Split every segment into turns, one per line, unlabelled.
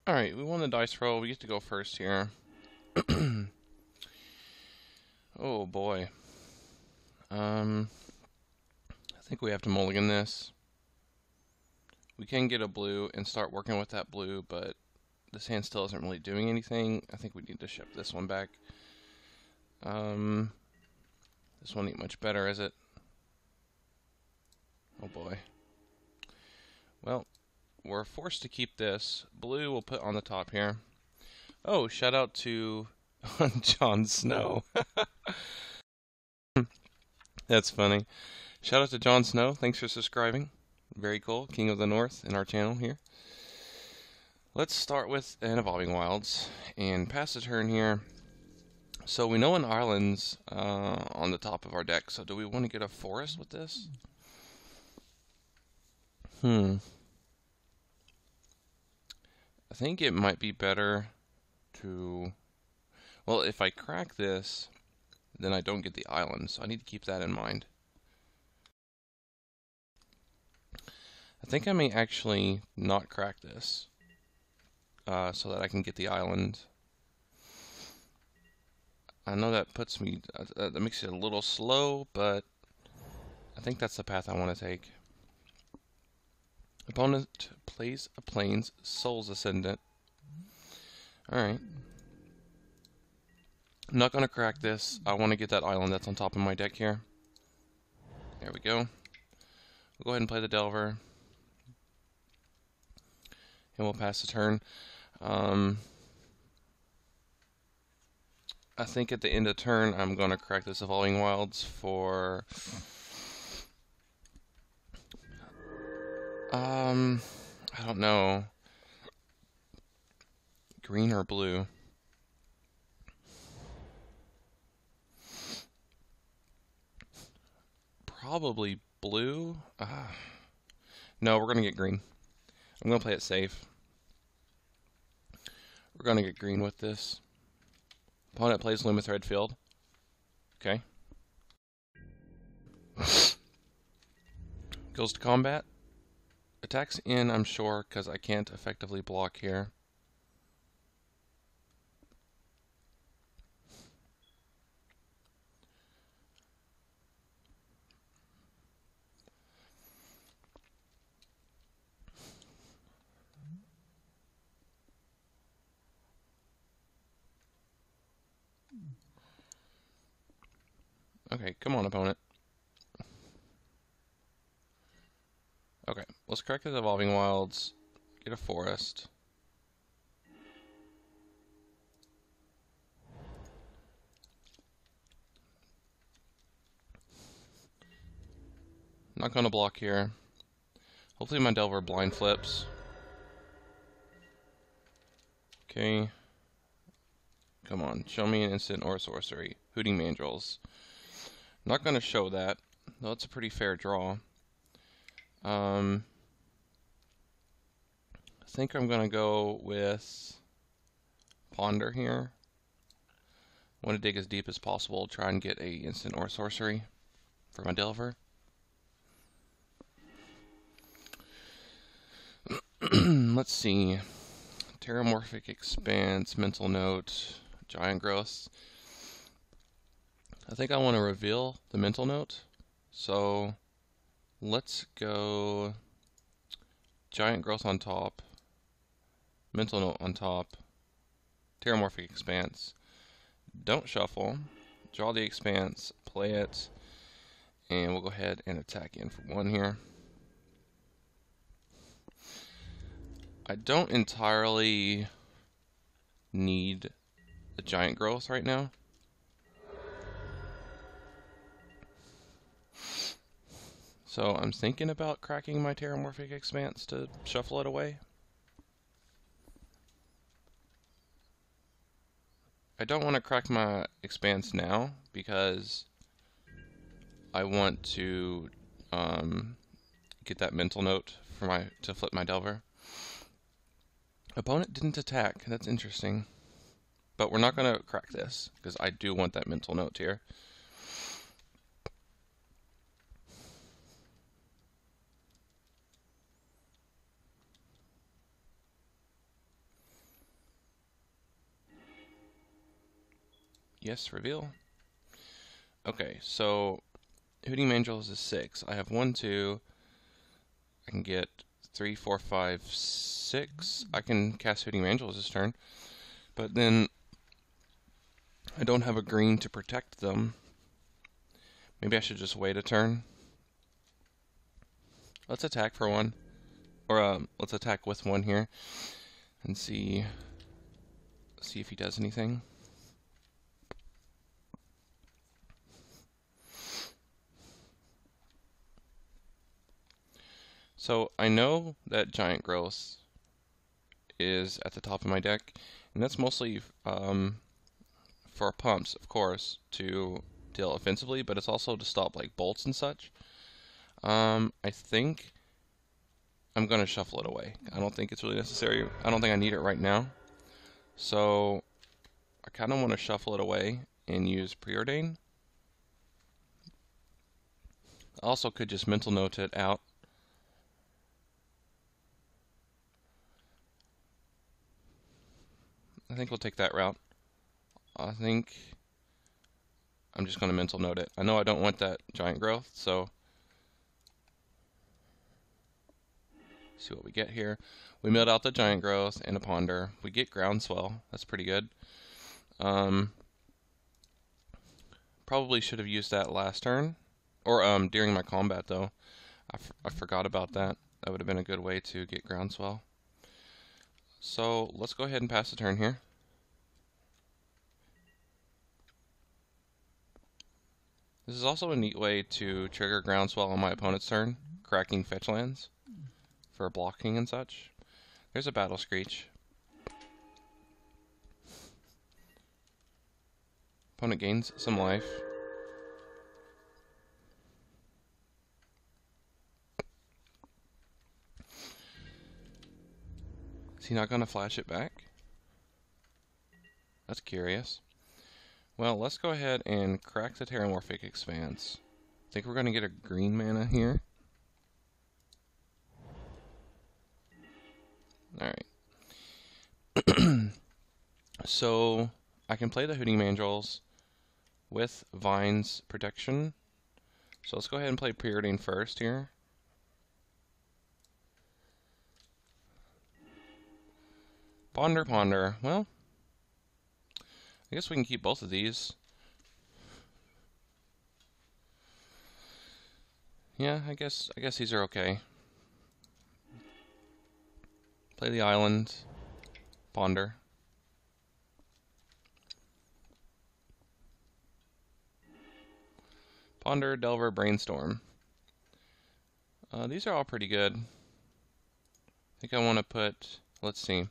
Alright, we won the dice roll. We get to go first here. Oh boy. I think we have to mulligan this. We can get a blue and start working with that blue, but this hand still isn't really doing anything. I think we need to ship this one back. This one ain't much better, is it? Oh boy. Well, we're forced to keep this. Blue we'll put on the top here. Oh, shout out to Jon Snow. That's funny. Shout out to Jon Snow. Thanks for subscribing. Very cool. King of the North in our channel here. Let's start with an Evolving Wilds and pass the turn here. So we know an island's on the top of our deck. So do we want to get a forest with this? I think it might be better to... Well, if I crack this, then I don't get the island. So I need to keep that in mind. I think I may actually not crack this so that I can get the island. I know that puts me, that makes it a little slow, but I think that's the path I want to take. Opponent plays a Plains Soul's Ascendant. Alright. I'm not going to crack this. I want to get that island that's on top of my deck here. There we go. We'll go ahead and play the Delver. And we'll pass the turn. I think at the end of turn, I'm going to crack this Evolving Wilds for... I don't know. Green or blue? Probably blue. No, we're going to get green. I'm going to play it safe. We're going to get green with this. Opponent plays Lumith Redfield. Okay. Goes to combat. Attacks in, I'm sure, because I can't effectively block here. Okay, come on, opponent. Okay, let's crack the Evolving Wilds, get a forest. Not gonna block here. Hopefully my Delver blind flips. Okay. Come on, show me an instant or a sorcery. Hooting Mandrills. Not gonna show that, though it's a pretty fair draw. I think I'm gonna go with Ponder here. Want to dig as deep as possible, try and get a instant or sorcery for my Delver. Let's see. Terramorphic Expanse, Mental Note, Giant Growth. I think I want to reveal the Mental Note. So let's go Giant Growth on top, Mental Note on top, Terramorphic Expanse. Don't shuffle. Draw the Expanse, play it, and we'll go ahead and attack in for one here. I don't entirely need the Giant Growth right now. So I'm thinking about cracking my Terramorphic Expanse to shuffle it away. I don't want to crack my Expanse now because I want to get that Mental Note for to flip my Delver. Opponent didn't attack. That's interesting. But we're not going to crack this because I do want that Mental Note here. Yes, reveal. Okay, so Hooting Mangels is 6. I have 1, 2. I can get 3, 4, 5, 6. I can cast Hooting Mangels this turn. But then I don't have a green to protect them. Maybe I should just wait a turn. Let's attack for 1. Or let's attack with 1 here and see if he does anything. So I know that Giant Growth is at the top of my deck, and that's mostly for pumps, of course, to deal offensively, but it's also to stop like bolts and such. I think I'm gonna shuffle it away. I don't think it's really necessary. I don't think I need it right now. So I kind of want to shuffle it away and use Preordain. I also could just mental note it out. I think we'll take that route. I think I'm just going to mental note it. I know I don't want that Giant Growth, so see what we get here. We milled out the Giant Growth and a Ponder. We get Groundswell. That's pretty good. Probably should have used that last turn, or during my combat though. I forgot about that. That would have been a good way to get Groundswell. So let's go ahead and pass the turn here. This is also a neat way to trigger Groundswell on my opponent's turn, cracking fetch lands for blocking and such. There's a Battle Screech. Opponent gains some life. Is he not going to flash it back? That's curious. Well, let's go ahead and crack the Terramorphic Expanse. I think we're going to get a green mana here. Alright. So, I can play the Hooting Mangels with Vine's protection. So let's go ahead and play Preordain first here. Ponder, Ponder. Well, I guess we can keep both of these. Yeah, I guess these are okay. Play the island. Ponder. Ponder, Delver, Brainstorm. These are all pretty good. I think I want to put, let's see.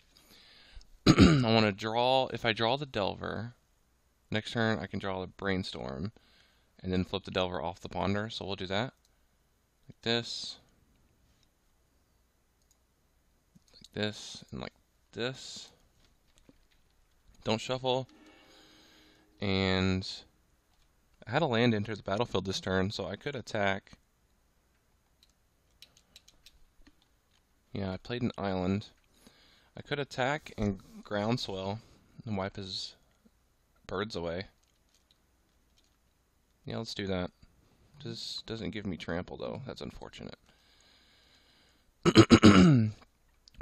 I want to draw, if I draw the Delver, next turn I can draw the Brainstorm, and then flip the Delver off the Ponder, so we'll do that. Like this. Like this, and like this. Don't shuffle. And I had a land enter the battlefield this turn, so I could attack. Yeah, I played an island. I could attack and Groundswell and wipe his birds away. Yeah, let's do that. This doesn't give me trample though. That's unfortunate.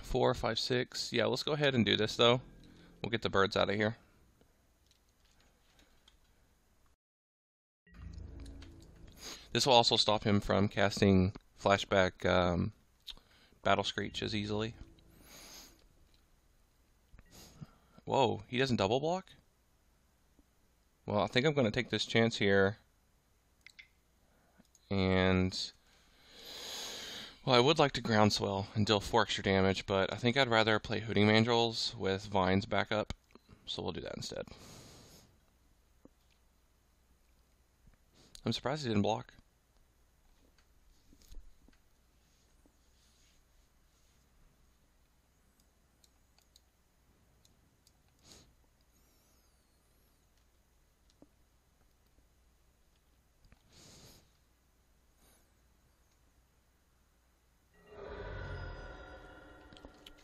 4, 5, 6. Yeah, let's go ahead and do this though. We'll get the birds out of here. This will also stop him from casting flashback Battle Screech as easily. Whoa, he doesn't double block? Well, I think I'm going to take this chance here. And well, I would like to Groundswell and deal 4 extra damage, but I think I'd rather play Hooting Mangels with Vines back up. So we'll do that instead. I'm surprised he didn't block.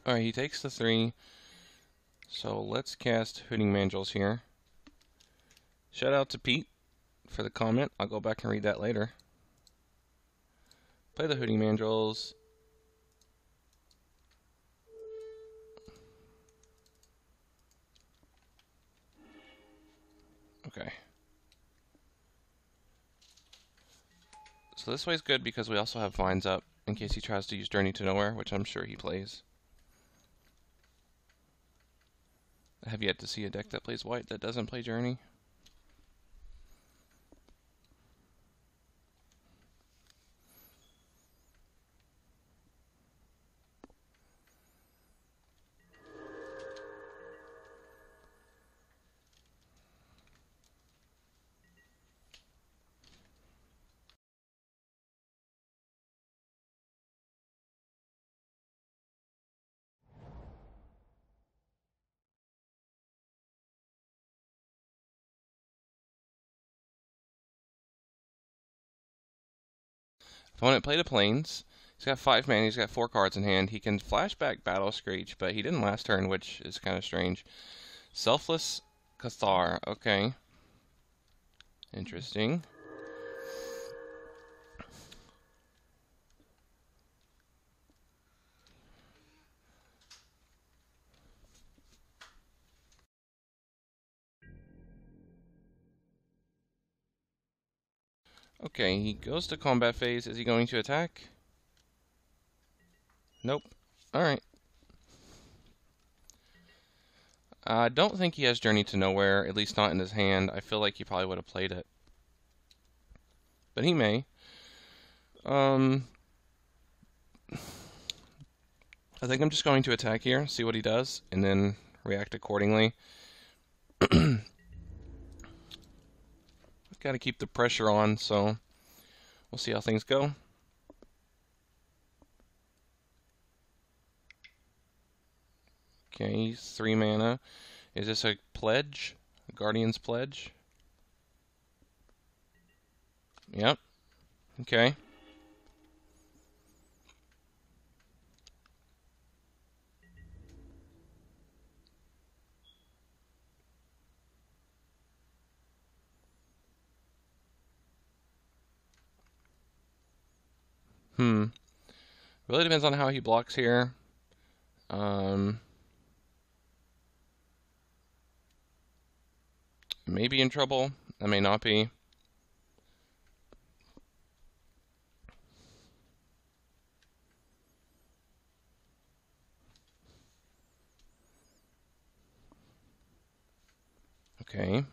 Alright, he takes the 3. So let's cast Hooting Mangels here. Shout out to Pete for the comment. I'll go back and read that later. Play the Hooting Mandrills. Okay. So this way's good because we also have vines up in case he tries to use Journey to Nowhere, which I'm sure he plays. I have yet to see a deck that plays white that doesn't play Journey. Opponent played a Plains. He's got 5 mana, he's got 4 cards in hand. He can flashback Battle Screech, but he didn't last turn, which is kind of strange. Selfless Cathar, okay. Interesting. Okay, he goes to combat phase. Is he going to attack? Nope. Alright. I don't think he has Journey to Nowhere, at least not in his hand. I feel like he probably would have played it. But he may. I think I'm just going to attack here, see what he does, and then react accordingly. Got to keep the pressure on, so we'll see how things go. Okay, 3 mana. Is this a pledge? A Guardian's Pledge? Yep. Okay. Really depends on how he blocks here. Maybe in trouble. I may not be. Okay.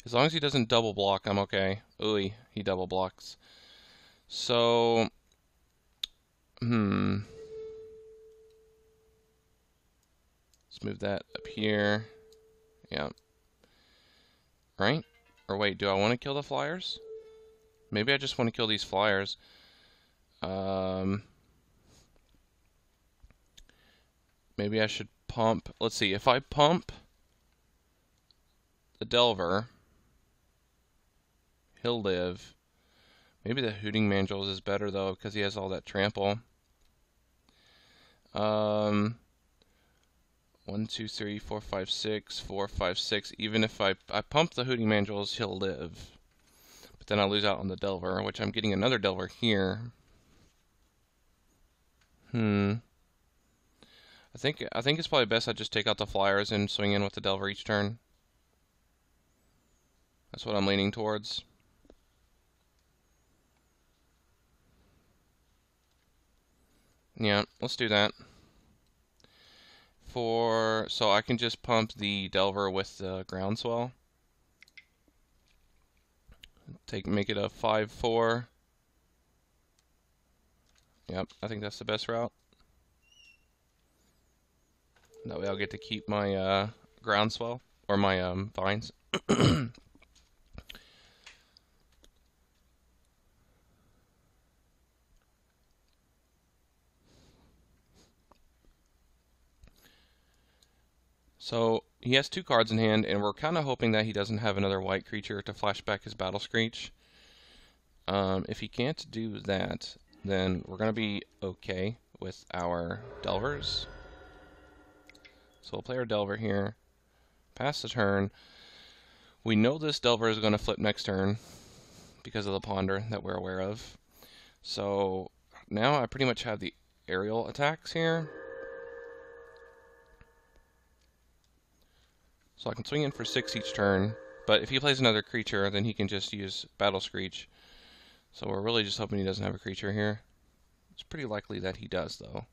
As long as he doesn't double block, I'm okay. Ooh, he double blocks. So, let's move that up here. Yeah. Right? Or wait, do I want to kill the flyers? Maybe I just want to kill these flyers. Maybe I should pump. Let's see, if I pump the Delver, he'll live. Maybe the Hooting Mandrills is better though, because he has all that trample. 1, 2, 3, 4, 5, 6, 4, 5, 6. Even if I pump the Hooting Mandrills, he'll live. But then I'll lose out on the Delver, which I'm getting another Delver here. I think it's probably best I just take out the flyers and swing in with the Delver each turn. That's what I'm leaning towards. Yeah, let's do that. So I can just pump the Delver with the Groundswell. Make it a 5/4. Yep, I think that's the best route. That way I'll get to keep my Groundswell, or my vines. So he has 2 cards in hand, and we're kind of hoping that he doesn't have another white creature to flash back his Battle Screech. If he can't do that, then we're going to be okay with our Delvers. So we'll play our Delver here, pass the turn. We know this Delver is going to flip next turn because of the Ponder that we're aware of. So now I pretty much have the aerial attacks here. So I can swing in for 6 each turn, but if he plays another creature, then he can just use Battle Screech. So we're really just hoping he doesn't have a creature here. It's pretty likely that he does, though.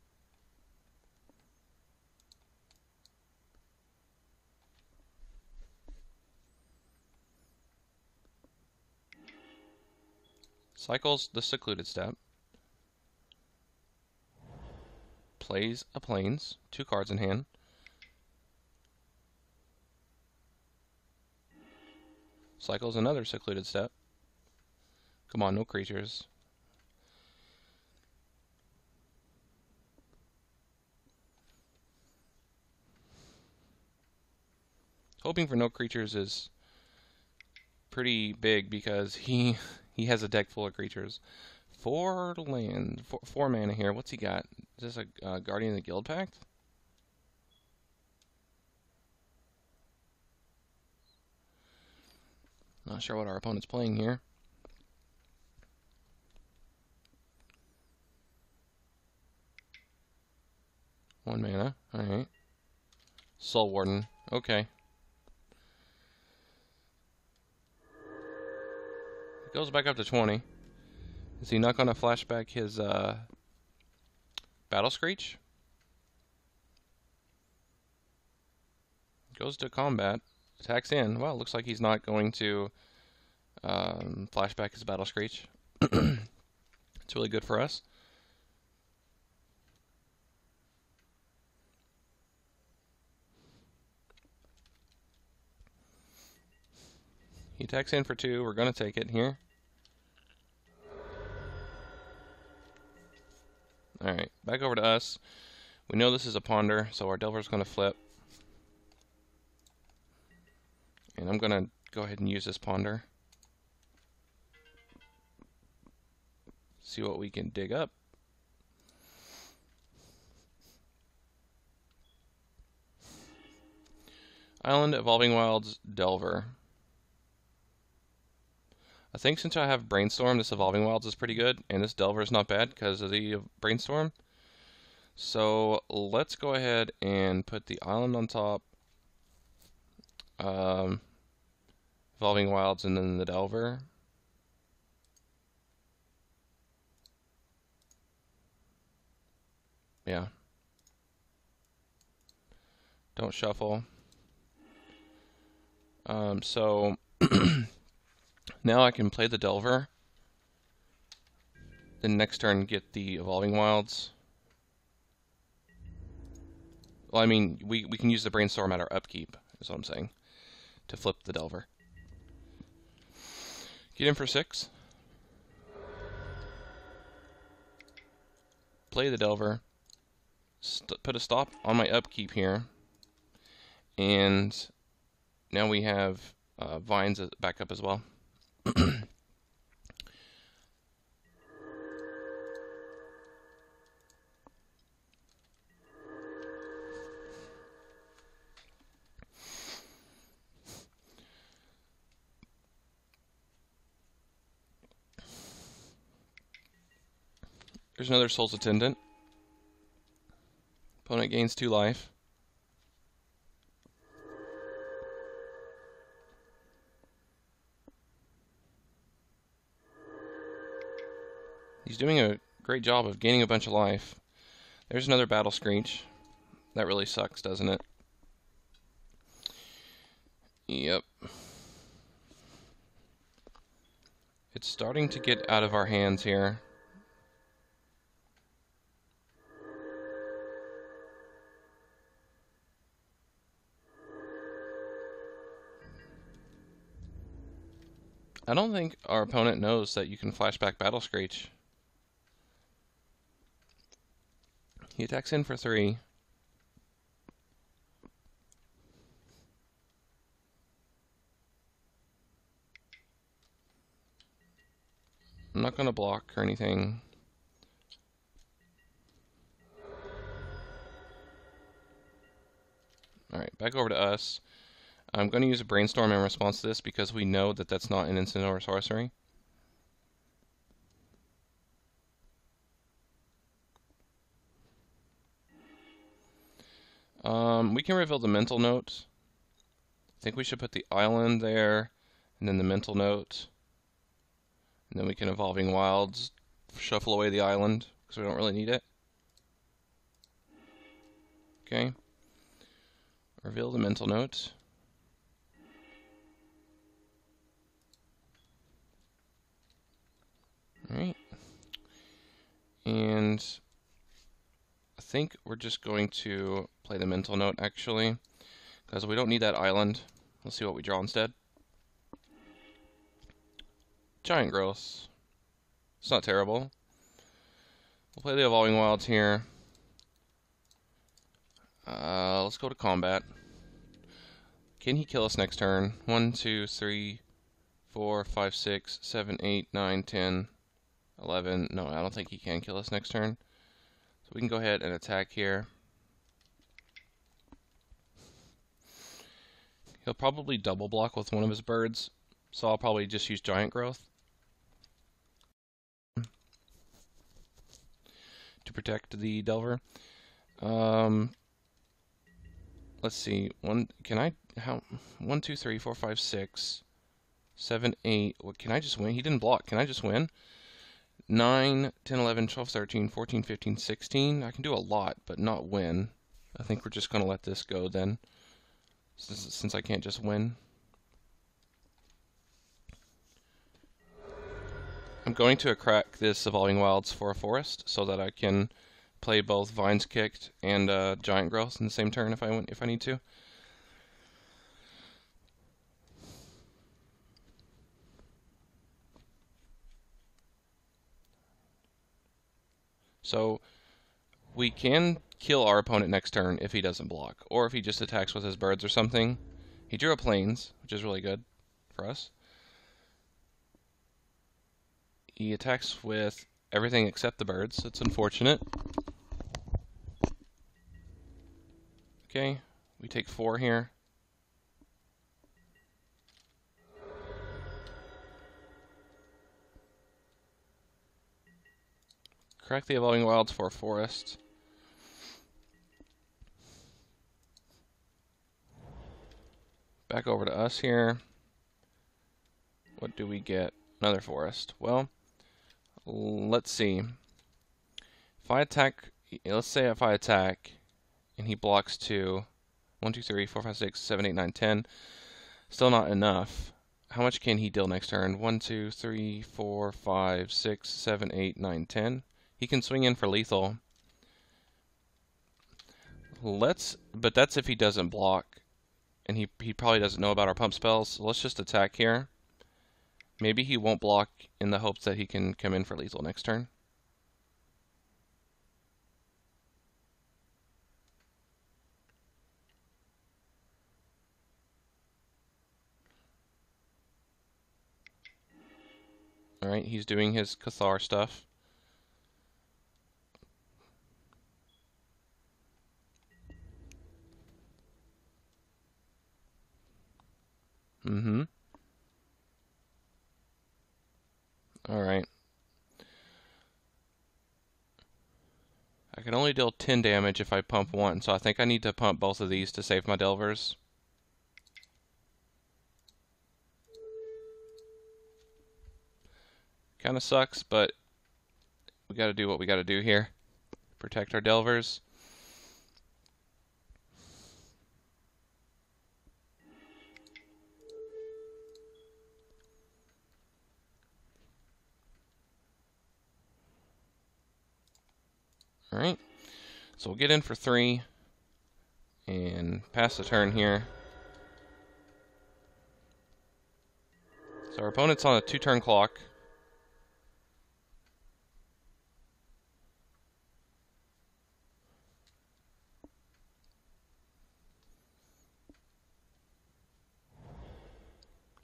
Cycles the Secluded Step. Plays a Plains, 2 cards in hand. Cycles another Secluded Step. Come on, no creatures. Hoping for no creatures is pretty big because he has a deck full of creatures. 4 land, 4 mana here. What's he got? Is this a Guardian of the Guild Pact? Not sure what our opponent's playing here. One mana. Alright. Soul Warden. Okay. It goes back up to 20. Is he not going to flashback his Battle Screech? Goes to combat. Attacks in. Well, it looks like he's not going to flashback his Battle Screech. It's really good for us. He attacks in for 2. We're going to take it here. Alright, back over to us. We know this is a Ponder, so our Delver's going to flip. And I'm going to go ahead and use this Ponder. See what we can dig up. Island, Evolving Wilds, Delver. I think since I have Brainstorm, this Evolving Wilds is pretty good, and this Delver is not bad because of the Brainstorm. So let's go ahead and put the Island on top, Evolving Wilds, and then the Delver. Yeah. Don't shuffle. So now I can play the Delver. Then next turn get the Evolving Wilds. Well, I mean, we can use the Brainstorm at our upkeep, is what I'm saying, to flip the Delver. Get in for 6. Play the Delver. Put a stop on my upkeep here. And now we have Vines back up as well. There's another Soul's Attendant. Opponent gains 2 life. He's doing a great job of gaining a bunch of life. There's another Battle Screech. That really sucks, doesn't it? Yep. It's starting to get out of our hands here. I don't think our opponent knows that you can flashback Battle Screech. He attacks in for 3. I'm not going to block or anything. Alright, back over to us. I'm going to use a brainstorm in response to this because we know that that's not an instant or sorcery. We can reveal the mental note. I think we should put the island there, and then the mental note. And then we can Evolving Wilds, shuffle away the island, because we don't really need it. Okay. Reveal the mental note. Alright. And I think we're just going to play the mental note, actually, because we don't need that island. Let's see what we draw instead. Giant Growth. It's not terrible. We'll play the Evolving Wilds here. Let's go to combat. Can he kill us next turn? 1, 2, 3, 4, 5, 6, 7, 8, 9, 10, 11. No, I don't think he can kill us next turn. So we can go ahead and attack here. He'll probably double block with one of his birds, so I'll probably just use Giant Growth to protect the Delver. Let's see. 1, 2, 3, 4, 5, 6, 7, 8. What, can I just win? He didn't block. Can I just win? 9, 10, 11, 12, 13, 14, 15, 16. I can do a lot, but not win. I think we're just going to let this go then, since I can't just win. I'm going to crack this Evolving Wilds for a forest so that I can play both Vines Kicked and Giant Growth in the same turn if I need to. So we can kill our opponent next turn if he doesn't block, or if he just attacks with his birds or something. He drew a Plains, which is really good for us. He attacks with everything except the birds. It's unfortunate. Okay, we take 4 here. Crack the Evolving Wilds for a forest. Back over to us here. What do we get? Another forest. Well, let's see. If I attack, let's say if I attack and he blocks 2, 1, 2, 3, 4, 5, 6, 7, 8, 9, 10. Still not enough. How much can he deal next turn? 1, 2, 3, 4, 5, 6, 7, 8, 9, 10. He can swing in for lethal. But that's if he doesn't block. And he probably doesn't know about our pump spells. So let's just attack here. Maybe he won't block in the hopes that he can come in for lethal next turn. Alright, he's doing his Cathar stuff. Alright. I can only deal 10 damage if I pump one, so I think I need to pump both of these to save my Delvers. Kinda sucks, but we gotta do what we gotta do here. Protect our Delvers. Alright, so we'll get in for 3 and pass the turn here. So our opponent's on a 2-turn clock.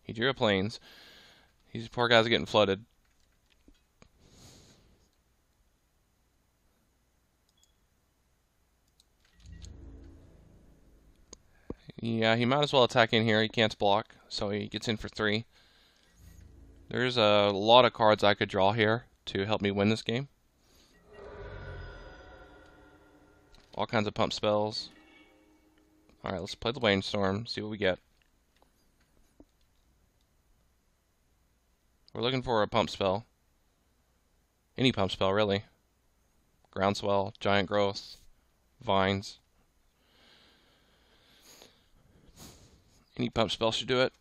He drew a Plains. These poor guys are getting flooded. Yeah, he might as well attack in here. He can't block, so he gets in for 3. There's a lot of cards I could draw here to help me win this game. All kinds of pump spells. Alright, let's play the Brainstorm, see what we get. We're looking for a pump spell. Any pump spell, really. Groundswell, Giant Growth, Vines. Any pump spell should do it.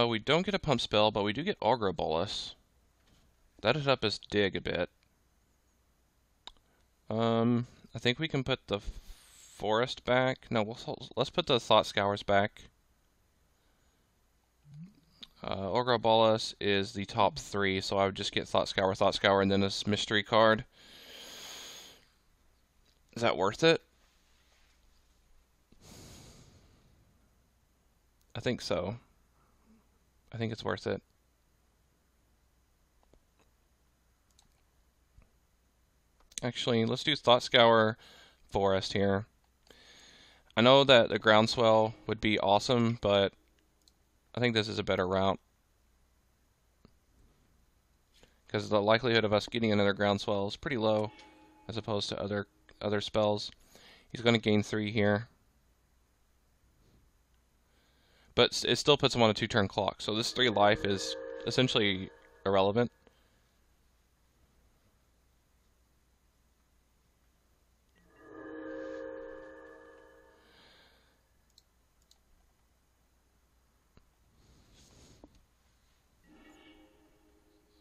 We don't get a pump spell, but we do get Aggro Bolus. That'd up his dig a bit. I think we can put the Forest back. No, let's put the Thought Scours back. Aggro Bolus is the top 3, so I would just get Thought Scour, and then this mystery card. Is that worth it? I think so. I think it's worth it. Actually, let's do Thought Scour Forest here. I know that the Groundswell would be awesome, but I think this is a better route. Because the likelihood of us getting another Groundswell is pretty low, as opposed to other spells. He's going to gain 3 here. But it still puts him on a 2-turn clock, so this 3 life is essentially irrelevant.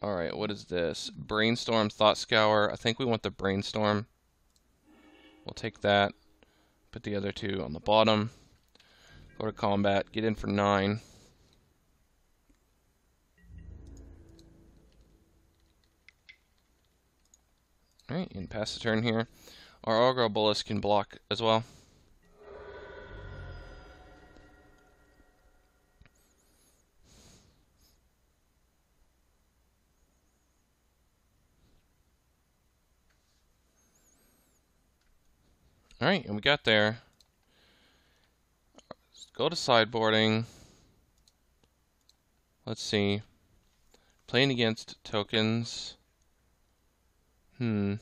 Alright, what is this? Brainstorm, Thought Scour. I think we want the Brainstorm. We'll take that. Put the other 2 on the bottom. Go to combat, get in for 9. Alright, and pass the turn here. Our Aggro Bolus can block as well. Alright, and we got there. Let's go to sideboarding. Let's see. Playing against tokens. I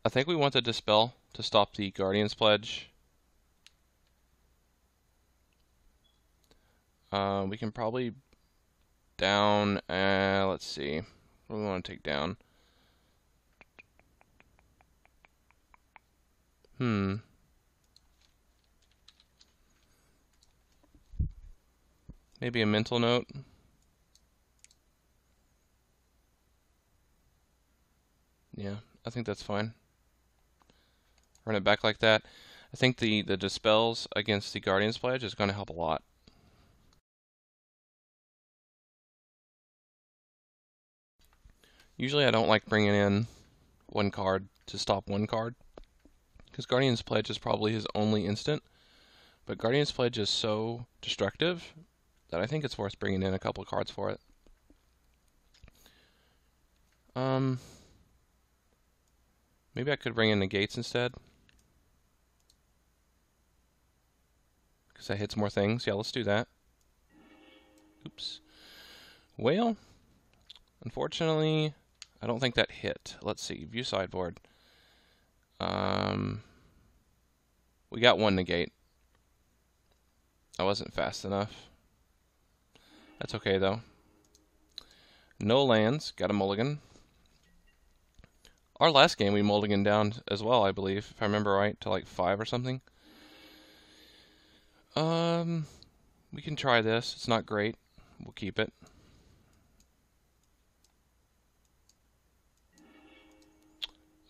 think we want the Dispel to stop the Guardian's Pledge. We can probably down, let's see. What do we want to take down? Maybe a Mental Note. Yeah, I think that's fine. Run it back like that. I think the Dispels against the Guardian's Pledge is going to help a lot. Usually I don't like bringing in 1 card to stop 1 card, because Guardian's Pledge is probably his only instant, but Guardian's Pledge is so destructive that I think it's worth bringing in a couple of cards for it. Maybe I could bring in Negates instead, because that hits more things. Yeah, let's do that. Oops. Well, unfortunately, I don't think that hit. Let's see. View sideboard. We got 1 negate. I wasn't fast enough. That's okay, though. No lands. Got a mulligan. Our last game we mulliganed down as well, I believe, if I remember right, to like 5 or something. We can try this. It's not great. We'll keep it.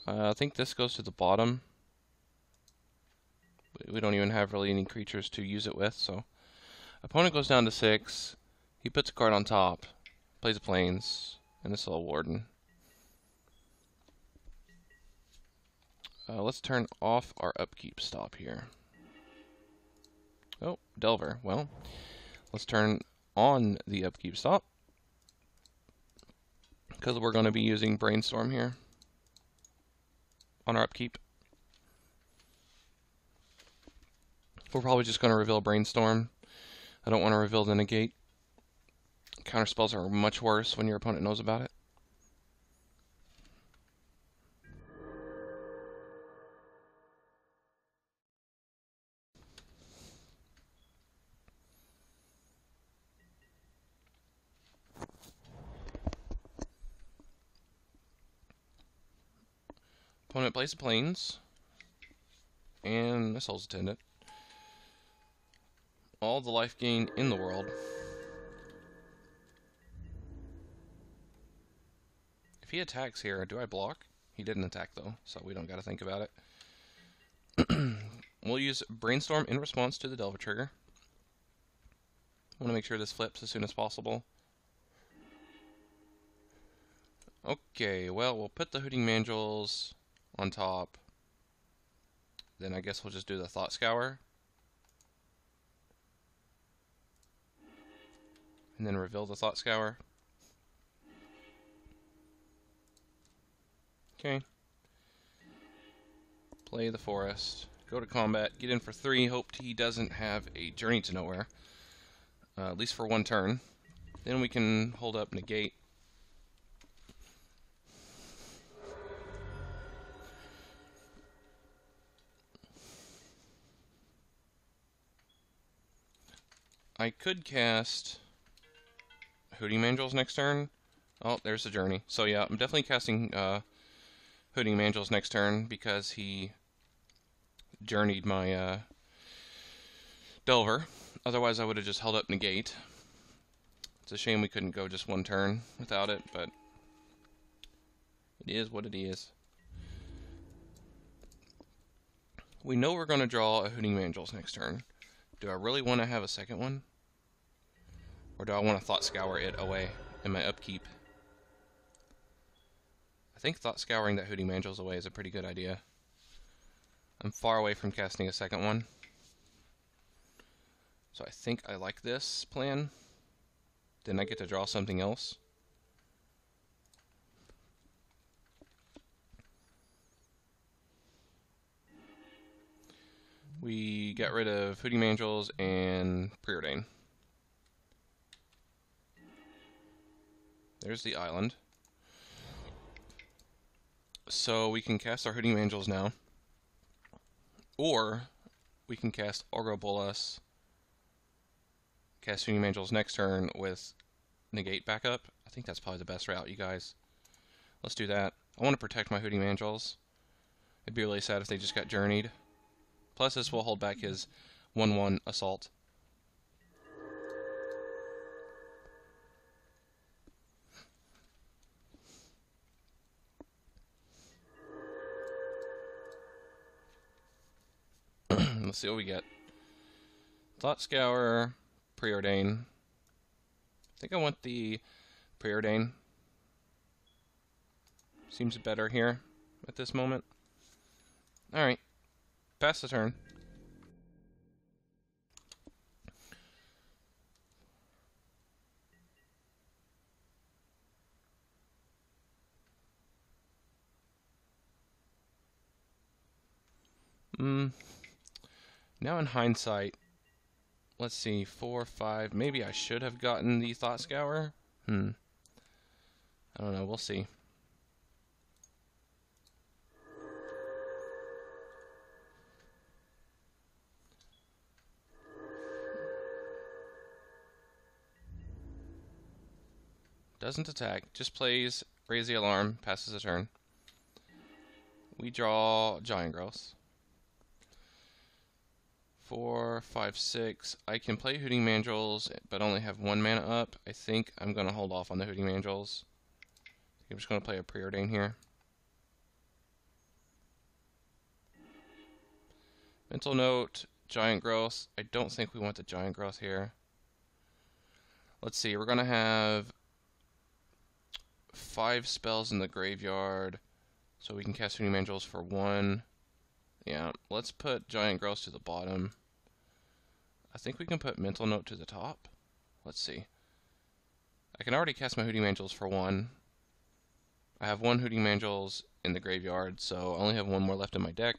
I think this goes to the bottom. We don't even have really any creatures to use it with, so. Opponent goes down to 6. He puts a card on top. Plays a Plains. And this little Warden. Let's turn off our upkeep stop here. Oh, Delver. Well, let's turn on the upkeep stop, because we're going to be using Brainstorm here on our upkeep. We're probably just going to reveal Brainstorm. I don't want to reveal the negate. Counter spells are much worse when your opponent knows about it. Opponent plays the Plains and a Soul's Attendant. All the life gain in the world. If he attacks here, do I block? He didn't attack though, so we don't got to think about it. We'll use Brainstorm in response to the Delver trigger. I want to make sure this flips as soon as possible. Okay, well, we'll put the Hooting Mandrills on top. Then I guess we'll just do the Thought Scour. And then reveal the Thought Scour. Okay. Play the Forest. Go to combat. Get in for 3. Hope he doesn't have a Journey to Nowhere. At least for 1 turn. Then we can hold up Negate. I could cast Hooting Mandrills next turn. Oh, there's the Journey. So yeah, I'm definitely casting Hooting Mandrills next turn because he journeyed my Delver. Otherwise I would have just held up Negate. It's a shame we couldn't go just 1 turn without it, but it is what it is. We know we're going to draw a Hooting Mandrills next turn. Do I really want to have a second one? Or do I want to Thought Scour it away in my upkeep? I think Thought Scouring that Hooting Mandrills away is a pretty good idea. I'm far away from casting a second one. So I think I like this plan. Then I get to draw something else. We got rid of Hooting Mandrills and Preordain. There's the island. So we can cast our Hooting Mandrills now. Or we can cast Orgo Bolas, cast Hooting Mandrills next turn with Negate backup. I think that's probably the best route, you guys. Let's do that. I want to protect my Hooting Mandrills. It'd be really sad if they just got journeyed. Plus this will hold back his 1/1 assault. Let's see what we get. Thought Scour, Preordain. I think I want the Preordain. Seems better here at this moment. Alright. Pass the turn. Now in hindsight, let's see, 4, 5, maybe I should have gotten the Thought Scour? I don't know, we'll see. Doesn't attack, just plays, raise the alarm, passes a turn. We draw Giant Growth. 4, 5, 6. I can play Hooting Mandrills, but only have 1 mana up. I think I'm going to hold off on the Hooting Mandrills. I'm just going to play a Preordain here. Mental Note, Giant Growth. I don't think we want the Giant Growth here. Let's see, we're going to have 5 spells in the graveyard, so we can cast Hooting Mandrills for 1. Yeah, let's put Giant Growth to the bottom. I think we can put Mental Note to the top. Let's see. I can already cast my Hooting Angels for one. I have one Hooting Angels in the graveyard, so I only have one more left in my deck.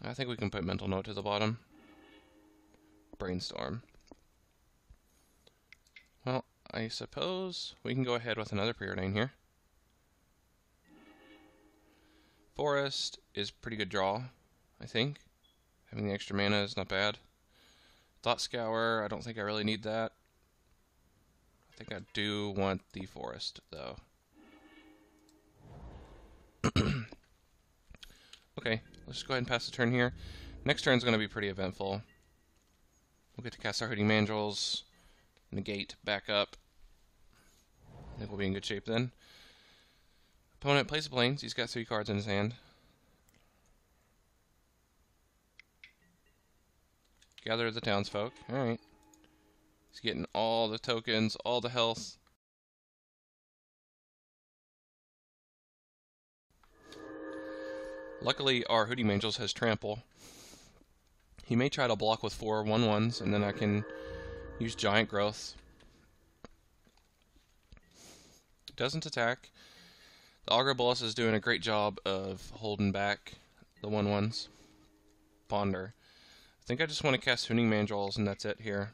I think we can put Mental Note to the bottom. Brainstorm. Well, I suppose we can go ahead with another Preordain here. Forest is pretty good draw, I think. Having the extra mana is not bad. Thought Scour, I don't think I really need that. I think I do want the Forest, though. Okay, let's just go ahead and pass the turn here. Next turn is going to be pretty eventful. We'll get to cast our Hooting Angels, negate, back up. I think we'll be in good shape then. Opponent plays the Plains. He's got 3 cards in his hand. Gather the townsfolk. Alright. He's getting all the tokens, all the health. Luckily, our Hooting Angels has trample. He may try to block with 4 1/1s, and then I can use Giant Growth. Doesn't attack. The Augur Bolas is doing a great job of holding back the 1/1s. Ponder. I think I just want to cast Hooting Angels, and that's it here.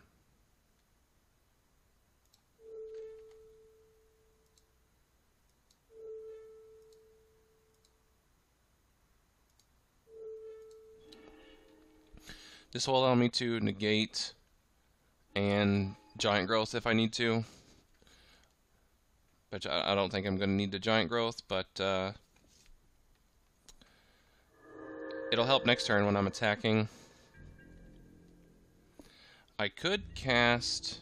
This will allow me to negate and Giant Growth if I need to. But I don't think I'm going to need the Giant Growth, but it'll help next turn when I'm attacking. I could cast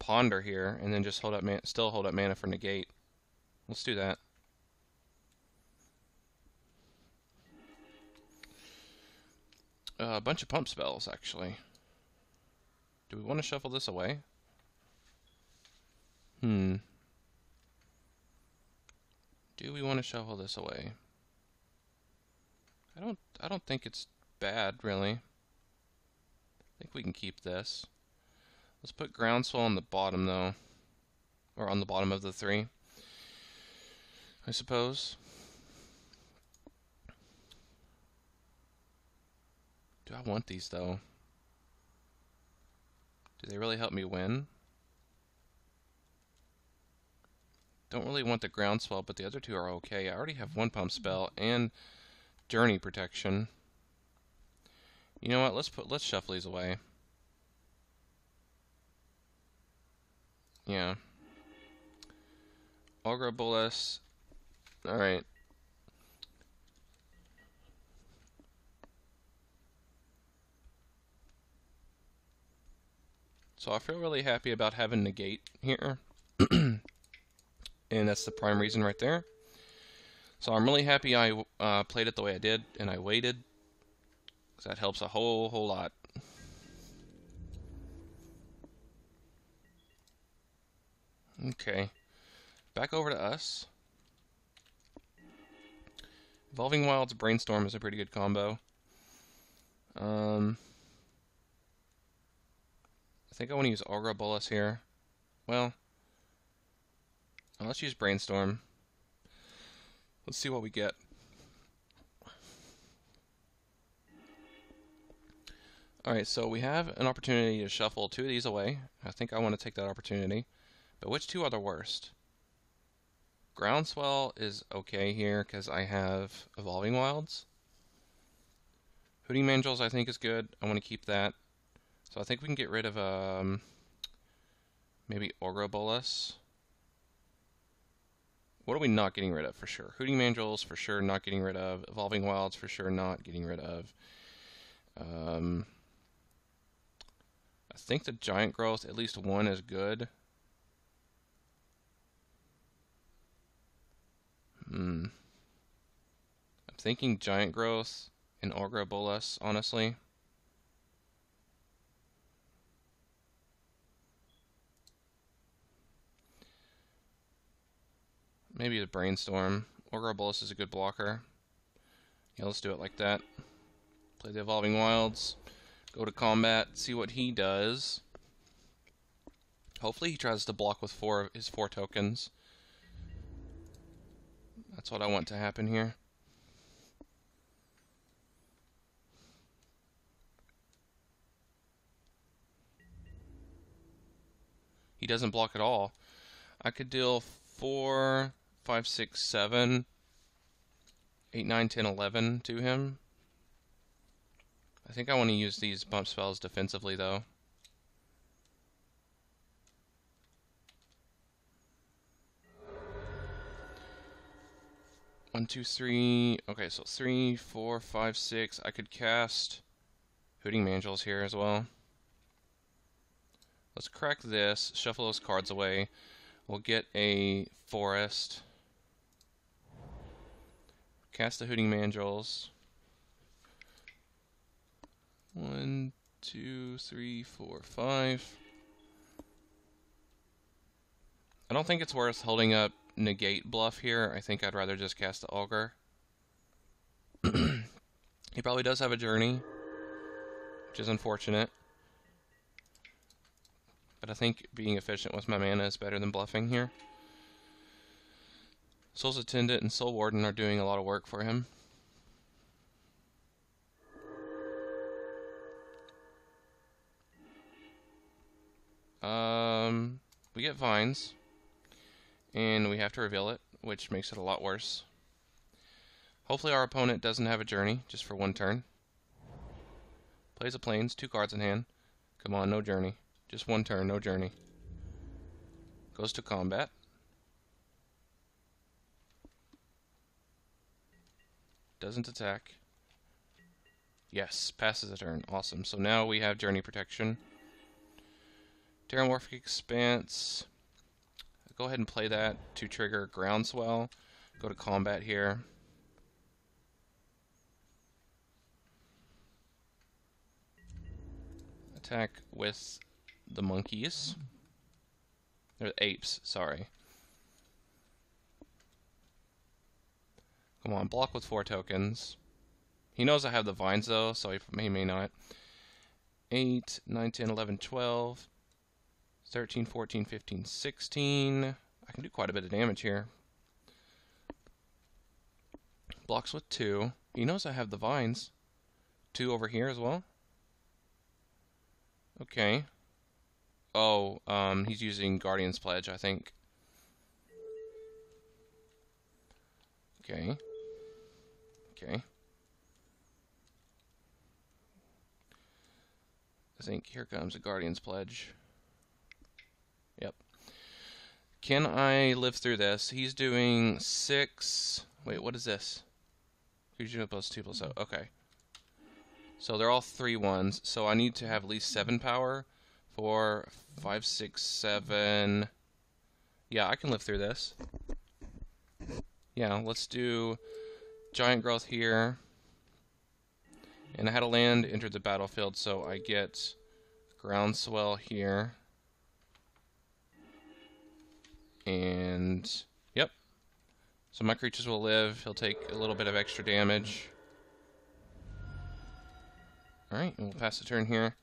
Ponder here and then just hold up still hold up mana for negate. Let's do that. A bunch of pump spells, actually. Do we want to shuffle this away? Do we want to shuffle this away? I don't think it's bad, really. I think we can keep this. Let's put Groundswell on the bottom, though. Or on the bottom of the 3, I suppose. Do I want these, though? Do they really help me win? Don't really want the Groundswell, but the other 2 are okay. I already have 1 pump spell and Journey protection. You know what? Let's shuffle these away. Yeah. Augur Bolas. Alright. So I feel really happy about having negate here. And that's the prime reason right there. So I'm really happy I played it the way I did, and I waited, because that helps a whole lot. Okay, back over to us. Evolving Wilds Brainstorm is a pretty good combo. I think I want to use Augur Bolas here. Well, let's use Brainstorm. Let's see what we get. Alright, so we have an opportunity to shuffle 2 of these away. I think I want to take that opportunity. But which 2 are the worst? Groundswell is okay here because I have Evolving Wilds. Hooting Angels I think is good. I want to keep that. So I think we can get rid of maybe Augur Bolas. What are we not getting rid of for sure? Hooting Angels for sure not getting rid of. Evolving Wilds for sure not getting rid of. I think the Giant Growth, at least 1 is good. I'm thinking Giant Growth and Augur Bolas, honestly. Maybe the Brainstorm. Augur Bolas is a good blocker. Yeah, let's do it like that. Play the Evolving Wilds. Go to combat, see what he does. Hopefully he tries to block with his four tokens. That's what I want to happen here. He doesn't block at all. I could deal 4, 5, 6, 7, 8, 9, 10, 11 to him. I think I want to use these bump spells defensively, though. One, two, three. Okay, so 3, 4, 5, 6. I could cast Hooting Mangels here as well. Let's crack this, shuffle those cards away. We'll get a forest. Cast the Hooting Mangels. 1, 2, 3, 4, 5. I don't think it's worth holding up negate bluff here. I think I'd rather just cast the Augur. He probably does have a journey, which is unfortunate. But I think being efficient with my mana is better than bluffing here. Soul's Attendant and Soul Warden are doing a lot of work for him. We get Vines, and we have to reveal it, which makes it a lot worse. Hopefully our opponent doesn't have a journey, just for one turn. Plays a Plains, 2 cards in hand. Come on, no journey. Just one turn, no journey. Goes to combat. Doesn't attack. Yes, passes a turn. Awesome. So now we have journey protection. Terramorphic Expanse. Go ahead and play that to trigger Groundswell. Go to combat here. Attack with the monkeys. They're the apes, sorry. Come on, block with 4 tokens. He knows I have the vines though, so he may not. 8, 9, 10, 11, 12, 13, 14, 15, 16. I can do quite a bit of damage here. Blocks with 2. He knows I have the vines. 2 over here as well. Okay. Oh, he's using Guardian's Pledge, I think. Okay. Okay. I think here comes a Guardian's Pledge. Yep. Can I live through this? He's doing 6... Wait, what is this? Creature plus 2 plus 0. Okay. So they're all 3/1s. So I need to have at least 7 power. 4, 5, 6, 7. Yeah, I can live through this. Yeah, let's do Giant Growth here. And I had a land enter the battlefield, so I get Groundswell here. And, yep. So my creatures will live. He'll take a little bit of extra damage. Alright, and we'll pass the turn here.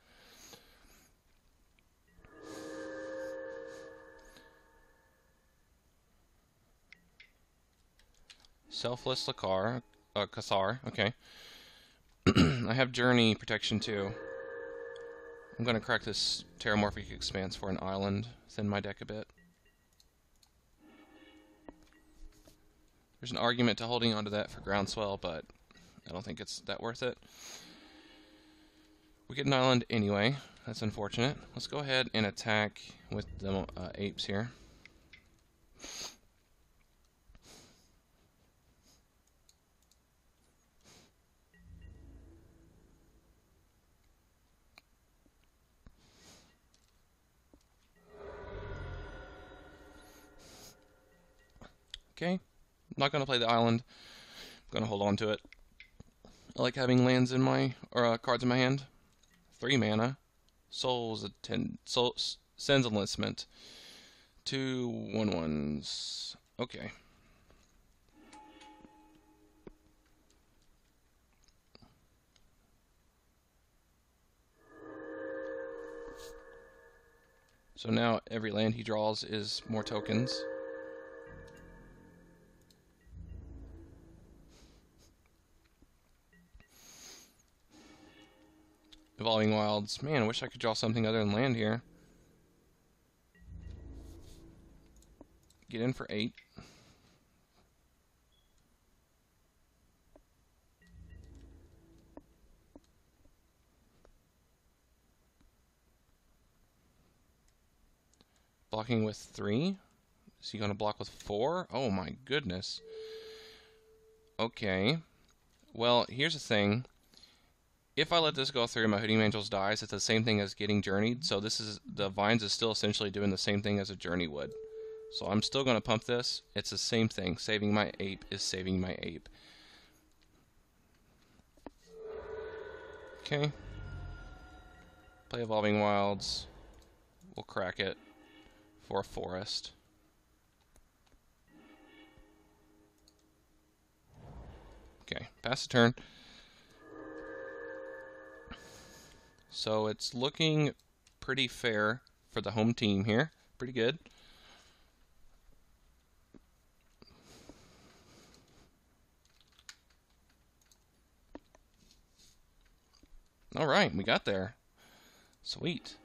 Selfless Cathar, okay. I have Journey protection too. I'm going to crack this Terramorphic Expanse for an island, thin my deck a bit. There's an argument to holding onto that for Groundswell, but I don't think it's that worth it. We get an island anyway. That's unfortunate. Let's go ahead and attack with the apes here. Okay, I'm not going to play the island. I'm going to hold on to it. I like having lands in my, or cards in my hand. 3 mana. Sends Enlistment. 2 1/1s. Okay. So now every land he draws is more tokens. Evolving Wilds. Man, I wish I could draw something other than land here. Get in for 8. Blocking with 3. Is he going to block with 4? Oh my goodness. Okay. Well, here's the thing. If I let this go through and my Hooding Angels dies, it's the same thing as getting journeyed. So this is, the Vines is still essentially doing the same thing as a journey would. So I'm still going to pump this. It's the same thing. Saving my ape is saving my ape. Okay. Play Evolving Wilds. We'll crack it for a forest. Okay, pass the turn. So it's looking pretty fair for the home team here. Pretty good. Alright, we got there. Sweet.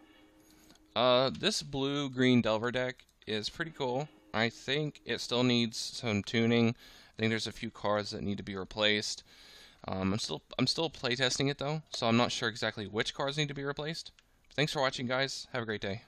This blue-green Delver deck is pretty cool. I think it still needs some tuning. I think there's a few cards that need to be replaced. I'm still playtesting it though, so I'm not sure exactly which cards need to be replaced. Thanks for watching, guys. Have a great day.